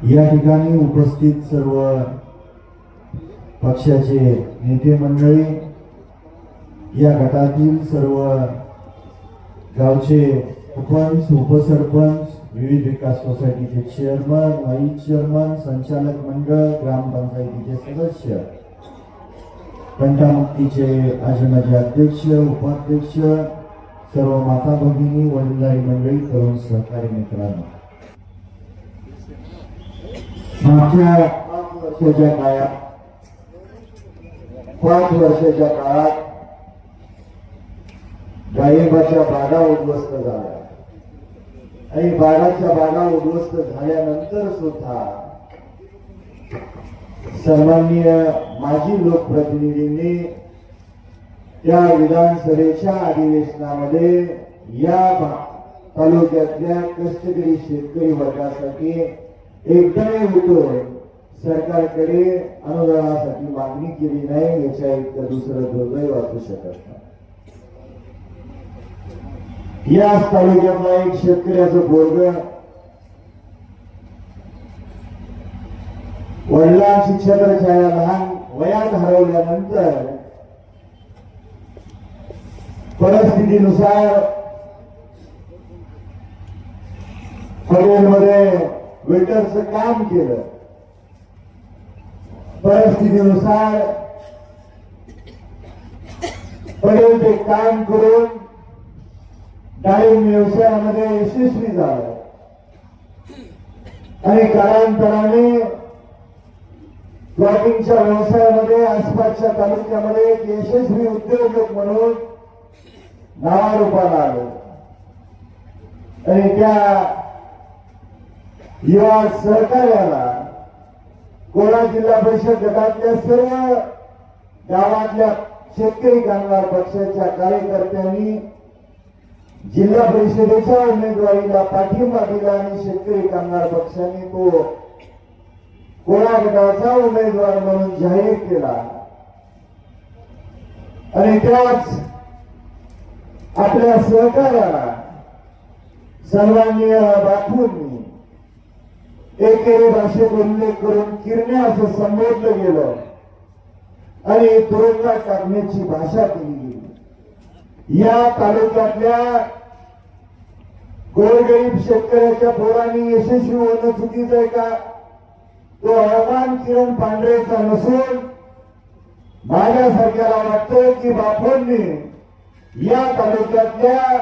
या ठिकाणी उपस्थित सर्व पक्षाचे नेते मंडळी, या गटातील सर्व गावचे उपंच, उपसरपंच, विविध विकास सोसायटीचे चेअरमन, व्हाईस चेअरमन, संचालक मंडळ, ग्रामपंचायतीचे सदस्य, कंटामुक्तीचे आजमाजी अध्यक्ष, उपाध्यक्ष, सर्व माता भगिनी, वडीलधारी मंडळी, तरुण सहकारी मित्रांनो, मागच्या 5 वर्षाच्या काळात गायबाच्या बागा उद्ध्वस्त झाल्या आणि बागाच्या बागा उद्ध्वस्त झाल्यानंतर सुद्धा सन्माननीय माजी लोकप्रतिनिधींनी त्या विधानसभेच्या अधिवेशनामध्ये या तालुक्यातल्या कष्टकरी शेतकरी वर्गासाठी एकदम उठून सरकारकडे अनुदानासाठी मागणी केली नाही, याच्या इतकं दुसरं दुर्दैव असू शकत नाही. याच तालुक्यातला एक शेतकऱ्याचं पोरग वडिलांची छत्रछाया लहान वयात हरवल्यानंतर परिस्थितीनुसार हॉटेलमध्ये वेटरचं काम केलं. परिस्थितीनुसार पडेल ते काम करून डाळिंब व्यवसायामध्ये यशस्वी झालं आणि कालांतराने प्लॉटिंगच्या व्यवसायामध्ये आसपासच्या तालुक्यामध्ये एक यशस्वी उद्योजक म्हणून नावारूपाला आलं आणि त्या युवा सहकार्याला कोल्हापूर जिल्हा परिषद गटातल्या सर्व गावातल्या शेतकरी कामगार पक्षाच्या कार्यकर्त्यांनी जिल्हा परिषदेच्या उमेदवारीला पाठिंबा दिला आणि शेतकरी कामगार पक्षाने तो कोल्हापूर गटाचा उमेदवार म्हणून जाहीर केला आणि त्याच आपल्या सहकार्याला सन्माननीय बापूंनी एकेरी भाषेत उल्लेख करून किरणे असं संबोधलं गेलं आणि तुरुंगात टाकण्याची भाषा केली गेली. या तालुक्यातल्या गोरगरीब शेतकऱ्याच्या पोरांनी यशस्वी होणं चुकीचं आहे का? तो अहमान किरण पांढरेचा नसून माझ्यासारख्याला वाटतं की बापूंनी या तालुक्यातल्या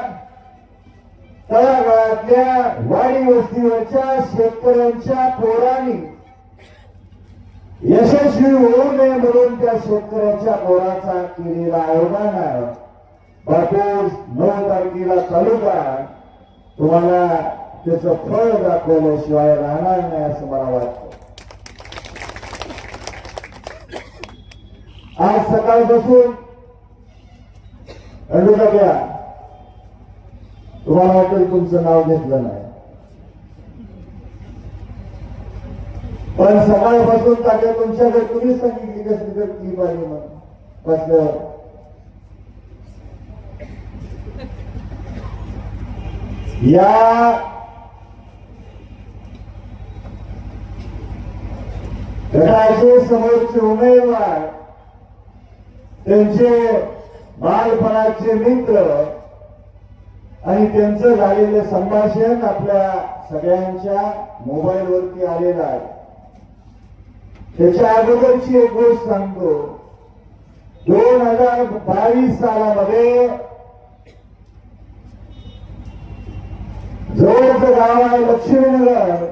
तळागाळातल्या वाडी वस्तीवरच्या शेतकऱ्यांच्या पोरांनी यशस्वी होऊ नये म्हणून त्या शेतकऱ्याच्या पोराचा केलेला आयोगान बापू 9 तारखेला तालुका तुम्हाला त्याचं फळ दाखवल्याशिवाय राहणार नाही असं मला वाटतं. आज सकाळपासून घ्या तुम्हाला वाटेल तुमचं नाव घेतलं नाही, पण सकाळपासून तात्या तुमच्याकडे तुम्ही सांगितली कसली तर ती पाहिजे म्हणून या गटाचे समोरचे उमेदवार त्यांचे बालपणाचे मित्र आणि त्यांचं झालेलं संभाषण आपल्या सगळ्यांच्या मोबाईलवरती आलेलं आहे. त्याच्या अगोदरची एक गोष्ट सांगतो. 2022 सालामध्ये जवळचं गाव आहे लक्ष्मीनगर,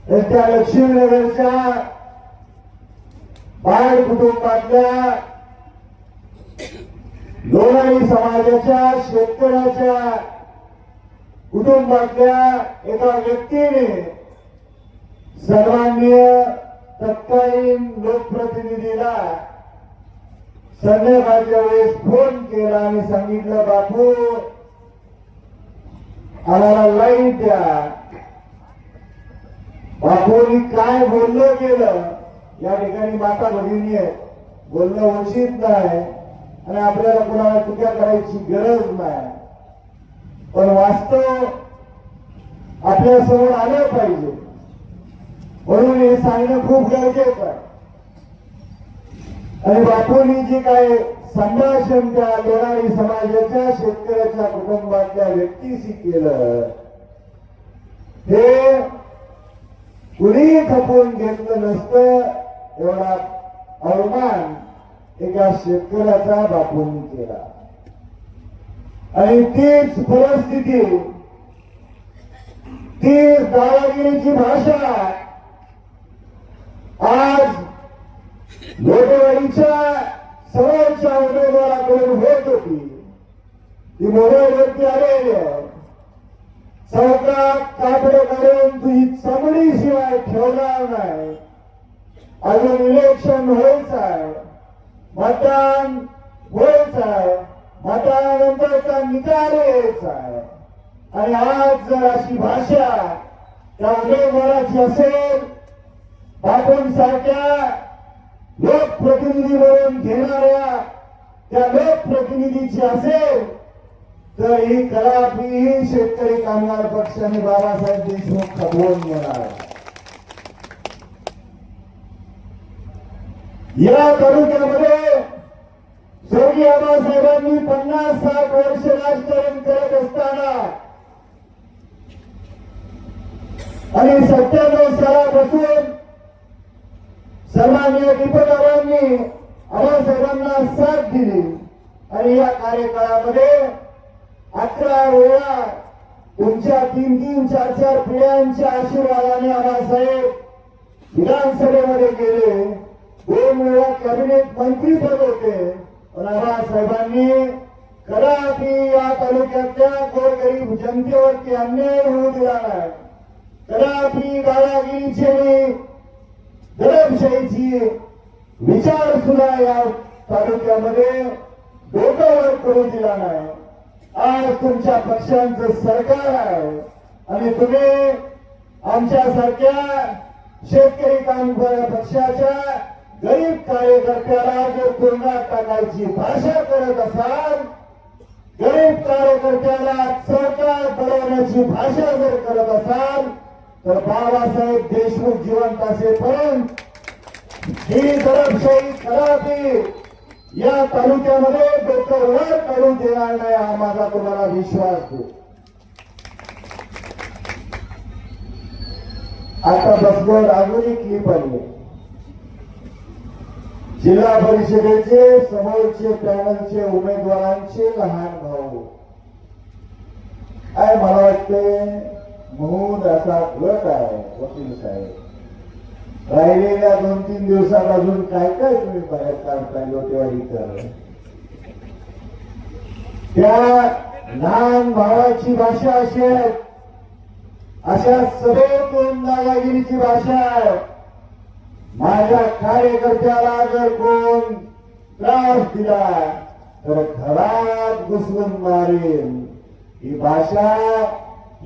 तर त्या लक्ष्मीनगरच्या बाळ कुटुंबातल्या लोणारी समाजाच्या शेतकऱ्याच्या कुटुंबातल्या एका व्यक्तीने सन्माननीय तत्कालीन लोकप्रतिनिधीला संध्याकाळच्या वेळेस फोन केला आणि सांगितलं, बापू आम्हाला लाईट द्या. बापूंनी काय बोललं गेलं या ठिकाणी माता भगिनी बोलणं उचित नाही आणि आपल्याला कुणाला टीका करायची गरज नाही, पण वास्तव आपल्या समोर आलं पाहिजे. म्हणून हे सांगणं खूप गरजेचं आहे. आणि बापूंनी जी काय संभाषण त्या लोणारी समाजाच्या शेतकऱ्याच्या कुटुंबातल्या व्यक्तीशी केलं, हे कुणी खपवून घेतलं नसतं. एवढा अवमान एका शेतकऱ्याचा बापूंनी केला. आणि तीच परिस्थिती, तीच दादागिरीची भाषा आज लोटेवाडीच्या सर्वांच्या उमेदवाराकडून होत होती. ती मोबाईलवरती आलेली आहे. चौकात कापडे काढून तुझी चमडी शिवाय ठेवणार नाही. अजून इलेक्शन व्हायचं आहे, मतदान व्हायचं आहे, मतदानानंतरचा निकाल यायचा आहे. आणि आज जर अशी भाषा त्या उमेदवाराची असेल, बापूंसारख्या लोकप्रतिनिधी म्हणून घेणाऱ्या त्या लोकप्रतिनिधीची असेल, तर ही कदापिही शेतकरी कामगार पक्षाने बाबासाहेब देशमुख खपवून घेणार. या तालुक्यामध्ये स्वर्गीय आबासाहेबांनी 50-60 वर्ष राजकारण करत असताना आणि 97 सालापासून सन्माननीय दीपकरावांनी आबासाहेबांना साथ दिली. आणि या कार्यकाळामध्ये 11 वेळा तुमच्या 3-3, 4-4 पिढ्यांच्या आशीर्वादाने आबासाहेब विधानसभेमध्ये गेले. 2 वेळा कॅबिनेट मंत्रीपद होते. पण आबासाहेबांनी कदापि या तालुक्यातल्या गोरगरीब जनतेवरती अन्याय होऊ दिला नाही. कदापि दादागिरीची, दडपशाहीची विचार सुद्धा या तालुक्यामध्ये डोक्यावर करू दिला नाही. आज तुमच्या पक्षांचं सरकार आहे आणि तुम्ही आमच्यासारख्या शेतकरी कामगार पक्षाच्या गरीब कार्यकर्त्याला जर तुरुंगात टाकायची भाषा करत असाल, गरीब कार्यकर्त्याला सरकार बनवण्याची भाषा जर करत असाल, तर बाबासाहेब देशमुख जिवंत असेपर्यंत ही दडपशाही कदापि या तालुक्यामध्ये डोकं वर काढून देणार नाही, हा माझा तुम्हाला विश्वास देतो. आता बसवर अजून एक क्लिप आली. जिल्हा परिषदेचे समोरचे पॅनलचे उमेदवारांचे लहान भाऊ, काय मला वाटते महूद असा गट आहे वकील साहेब. राहिलेल्या 2-3 दिवसात अजून काय काय तुम्ही बाहेर काढताय लोटेवाडीकर. त्या लहान भावाची भाषा अशी आहे, अशा सभेतून दादागिरीची भाषा आहे. माझ्या कार्यकर्त्याला जर कोण त्रास दिला तर घरात घुसवून मारेल. ही भाषा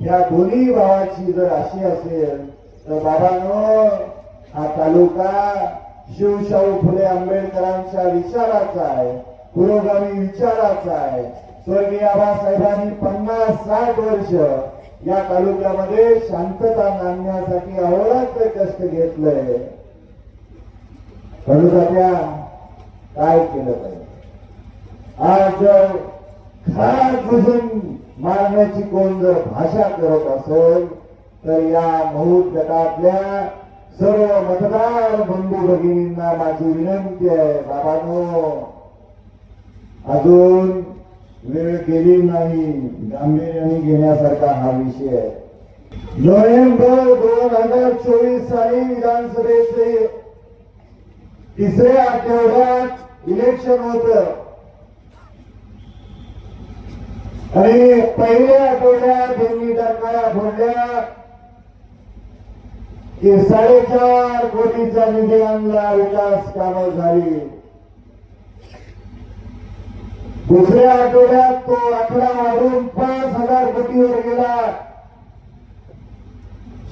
या दोन्ही भावाची जर अशी असेल तर बाबांनो, हा तालुका शिवशाहू फुले आंबेडकरांच्या विचाराचा आहे, पुरोगामी विचाराचा आहे. स्वर्गीय आबासाहेबांनी 50-60 वर्ष या तालुक्यामध्ये शांतता आणण्यासाठी अहोरात्र कष्ट घेतलंय. तालुक्याच्या काय केलं पाहिजे? आज जर घरात घुसून मारण्याची कोण जर भाषा करत असेल तर या महूत गटातल्या सर्व मतदार बंधू भगिनींना माझी विनंती आहे, बाबांनो, अजून वेळ गेली नाही, गांभीर्याने घेण्यासारखा हा विषय आहे. नोव्हेंबर 2024 साली विधानसभेचे 3ऱ्या आठवड्यात इलेक्शन होतं आणि पहिल्या आठवड्यात यांनी दरकाळ्या फोडल्या की 4.5 कोटीचा निधी आणला, विकास कामं झाली. दुसऱ्या आठवड्यात तो आकडा वाढून 5,000 कोटीवर गेला.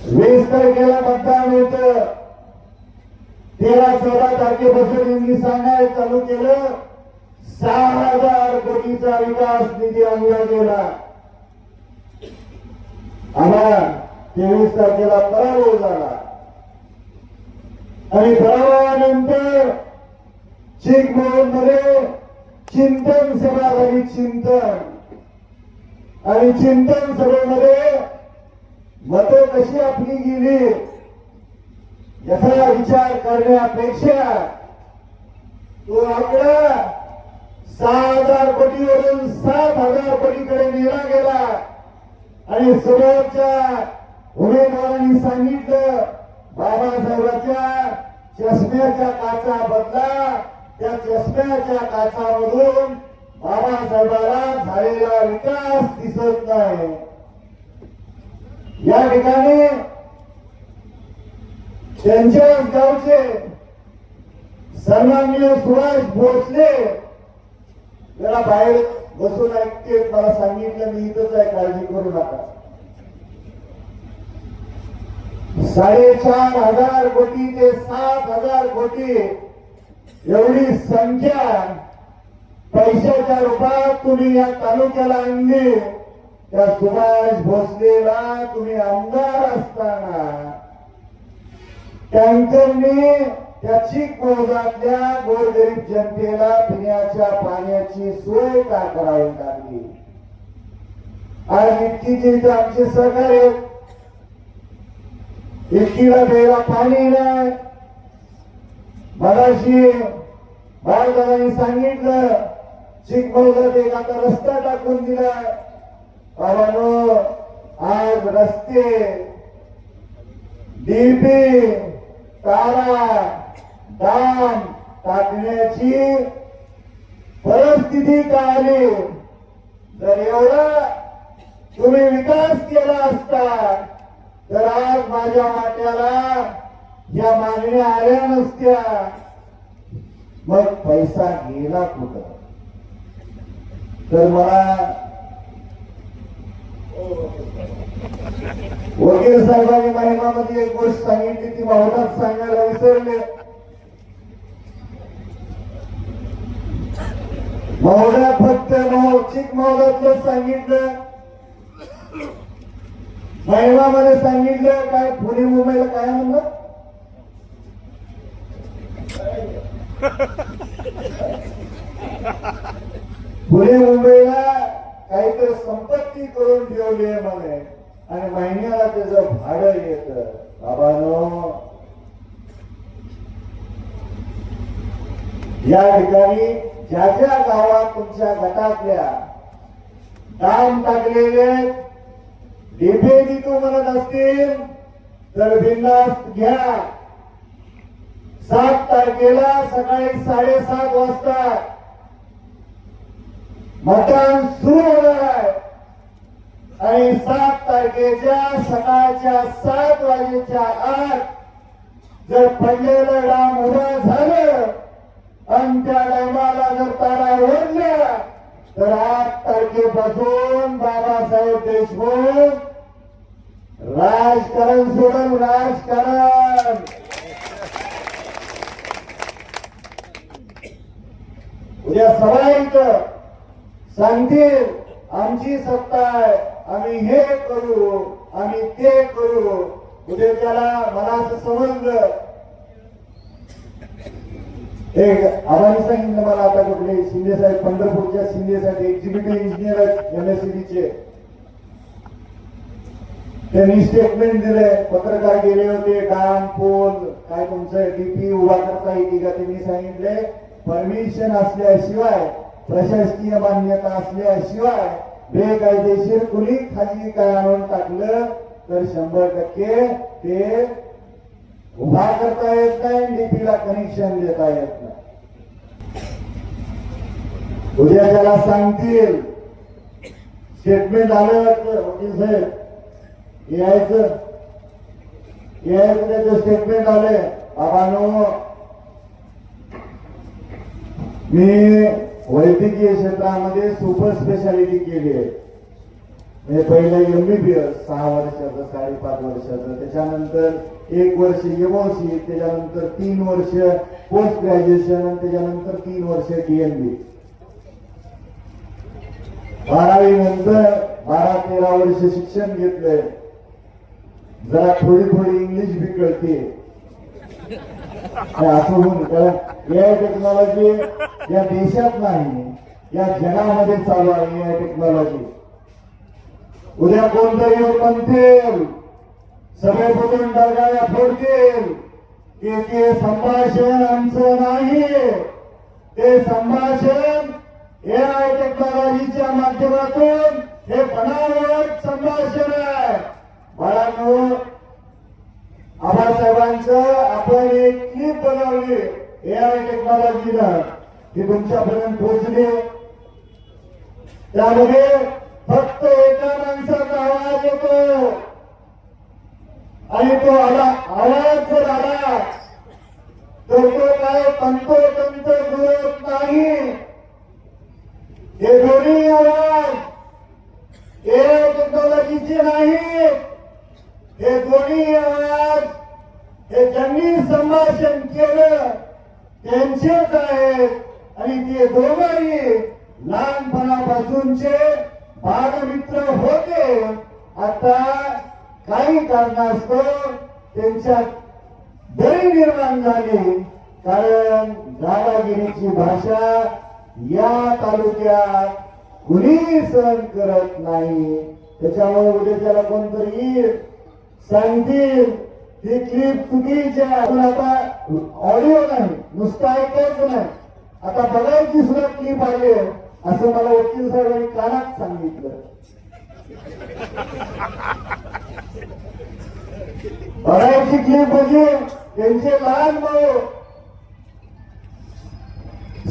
20 तारखेला मतदान होतं. 13-14 तारखेपासून यांनी सांगायला चालू केलं 6,000 कोटीचा विकास निधी आणला गेला. आम्हाला 23 तारखेला पराभव झाला. आणि पराभवानंतर चिकमोहनमध्ये चिंतन सभा झाली. चिंतन आणि चिंतन सभेमध्ये मतं कशी आपली गेली याचा विचार करण्यापेक्षा तो आकडा 6,000 कोटीवरून 7,000 कोटीकडे नेला गेला. आणि समोरच्या उमेदवारांनी सांगितलं बाबासाहेबांच्या चष्म्याच्या काचा बदला. त्या चष्म्याच्या काचामधून बाबासाहेबांना झालेला विकास दिसत नाही. या ठिकाणी त्यांच्याच गावचे सन्माननीय सुभाष भोसले जरा बाहेर बसून ऐकते. मला सांगितलं मी इथंच आहे, काळजी करू नका. 4,500 कोटी ते 7,000 कोटी एवढी संख्या पैशाच्या रूपात तुम्ही या तालुक्याला आणली. त्या सुभाष भोसलेला तुम्ही आमदार असताना टँकरने त्या चिकमोहजातल्या गोरगरीब जनतेला पिण्याच्या पाण्याची सोय का करावी लागली. आज इतकीचे इथे आमचे सहकार्य, इतकीला प्यायला पाणी नाही. मगाशी बाळदादांनी सांगितलं चिकमोहजात एक आता रस्ता टाकून दिला. बाबांनो, आज रस्ते, डीपी, तारा, डाम टाकण्याची परिस्थिती का आली. जर एवढा तुम्ही विकास केला असता तर आज माझ्या वाट्याला या मागण्या आल्या नसत्या. मग पैसा गेला कुठं? तर मला वकील साहेबांनी महिमामध्ये एक गोष्ट सांगितली ती मौनात सांगायला विसरले. मौनात फक्त चिकमोहजातलं सांगितलं, महिमामध्ये सांगितलं. काय पुणे मुंबईला काय म्हणलं? पुणे मुंबईला काहीतरी संपत्ती करून ठेवली आहे म्हणे आणि महिन्याला त्याचं भाडं येत. बाबांनो, या ठिकाणी ज्या ज्या गावात तुमच्या गटातल्या दाम टाकलेले डीपी तू म्हणत असतील तर बिनधास्त घ्या. 7 तारखेला सकाळी 7:30 वाजता मतदान सुरू होणार आहे आणि 7 तारखेच्या सकाळच्या 7 वाजेच्या आत जर पडलेलं डाम उभं झालं आणि त्या डामाला जर तारा ओढल्या तर 8 तारखेपासून बाबासाहेब देशमुख राजकारण सोडून राजकारण. उद्या सवाईत सांगतील आमची सत्ता आहे, आम्ही हे करू, आम्ही ते करू. उद्या त्याला मला असं समजलं, एक आम्हाला सांगितलं मला आता कुठले शिंदे साहेब, पंढरपूरच्या शिंदे साहेब एक्झिक्युटिव्ह इंजिनियर आहेत MSCBचे. त्यांनी स्टेटमेंट दिले, पत्रकार गेले होते, डाम पोल काय तुमचं डीपी उभा करता येते का? त्यांनी सांगितले परमिशन असल्याशिवाय, प्रशासकीय मान्यता असल्याशिवाय बेकायदेशीर कुणी खाली काय आणून टाकलं तर 100% ते उभा करता येत नाही, डीपीला कनेक्शन देता येत नाही. उद्या त्याला सांगतील स्टेटमेंट आलं तर वकील साहेब यायचं त्याचं स्टेटमेंट आले. बाबांनो, मी वैद्यकीय क्षेत्रामध्ये सुपर स्पेशालिटी केली आहे. म्हणजे पहिलं MBBS 6 वर्षाचं, 5.5 वर्षाचं, त्याच्यानंतर 1 वर्ष MOC, त्याच्यानंतर 3 वर्ष पोस्ट ग्रॅज्युएशन आणि त्याच्यानंतर 3 वर्ष DNB. 12वी नंतर 12-13 वर्ष शिक्षण घेतलंय. जरा थोडी इंग्लिश बी कळते. असं होऊन कारण एआय टेक्नॉलॉजी या देशात नाही, या जगामध्ये चालू आहे एआय टेक्नॉलॉजी. उद्या कोणतरी म्हणतील, सगळे बघून डरगाळ्या फोडतील की ते संभाषण आमचं नाही, ते संभाषण एआय टेक्नॉलॉजीच्या माध्यमातून हे बनावट संभाषण आहे. बाळांनो, आबासाहेबांचं आपण एक क्लिप बनवली एआय टेक्नॉलॉजीनं, ती तुमच्यापर्यंत पोहोचली. त्यामध्ये फक्त एका माणसाचा आवाज येतो आणि तो आवाज जर आला तर तो काय तंतोतंत जुळत नाही. हे दोन्ही आवाज एआय टेक्नॉलॉजीचे नाहीत. हे दोन्ही आवाज हे ज्यांनी संभाषण केलं त्यांचेच आहेत आणि ते दोघंही लहानपणापासूनचे बालमित्र होते. आता काही कारणास्तव त्यांच्यात दरी निर्माण झाली, कारण दादागिरीची भाषा या तालुक्यात कुणी सहन करत नाही. त्याच्यामुळे उद्या त्याला कोणतरी सांगतील ही क्लिप चुकीची आहे. आता ऑडिओ नाही, नुसतं ऐकायचं नाही, आता बघायची सुद्धा क्लिप आली असं मला वकील साहेबांनी कानात सांगितलं. बघायची क्लिप म्हणजे त्यांचे लहान भाऊ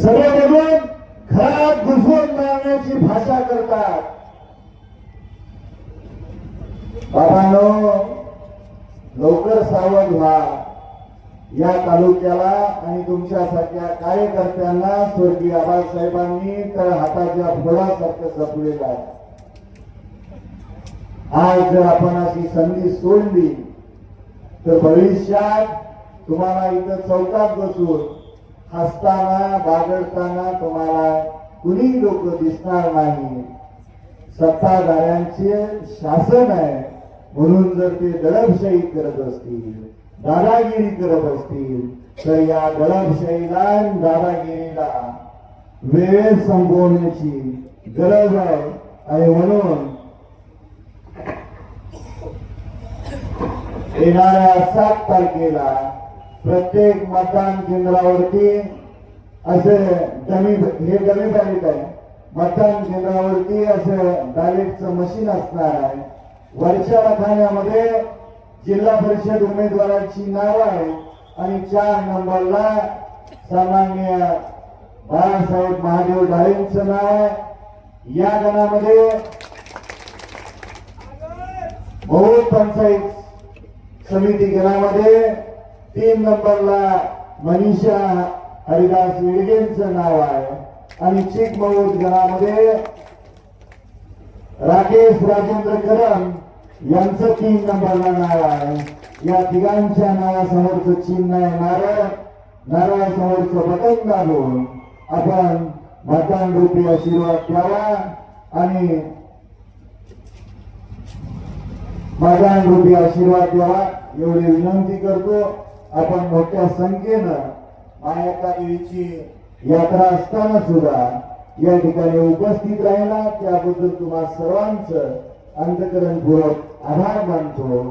सगळे बघून घरात घुसवून मारण्याची भाषा करतात. बाबांनो, लवकर सावध व्हा. या तालुक्याला आणि तुमच्यासारख्या कार्यकर्त्यांना स्वर्गीय आबासाहेबांनी तर हाताच्या फोडासारखं जपलेलं आहे. आज जर आपण अशी संधी सोडली तर भविष्यात तुम्हाला इथं चौकात बसून हसताना बागडताना तुम्हाला कुणी लोक दिसणार नाही. सत्ताधाऱ्यांचे शासन आहे म्हणून जर ते दडपशाही करत असतील, दादागिरी करत असतील तर या दडपशाहीला दादागिरीला वेळ संपवण्याची गरज आहे. आणि म्हणून येणाऱ्या 7 तारखेला प्रत्येक मतदान केंद्रावरती असे डमी बॅलेट आहे. मतदान केंद्रावरती असं बॅलेटचं मशीन असणार आहे. वरच्या रखान्यामध्ये जिल्हा परिषद उमेदवारांची नाव आहे आणि 4 नंबरला सामान्य बाळासाहेब महादेव ढाळेंचं नाव आहे. या गणामध्ये बहुत पंचायत समिती गणामध्ये 3 नंबरला मनीषा हरिदास विडगेंचं नाव आहे आणि चिकमौत गणामध्ये राकेश राजेंद्र कदम यांचं 3 नंबरला नाव आहे. या तिघांच्या नावासमोरचं चिन्ह आहे नारळ. नारळासमोरचं बटन दाबून आपण मतदान रूपी आशीर्वाद द्यावा आणि मतदान रूपी आशीर्वाद द्यावा एवढी विनंती करतो. आपण मोठ्या संख्येनं मायका देवीची यात्रा असताना सुद्धा या ठिकाणी उपस्थित राहिला त्याबद्दल तुम्हा सर्वांचं अंतःकरणपूर्वक आभार मानतो.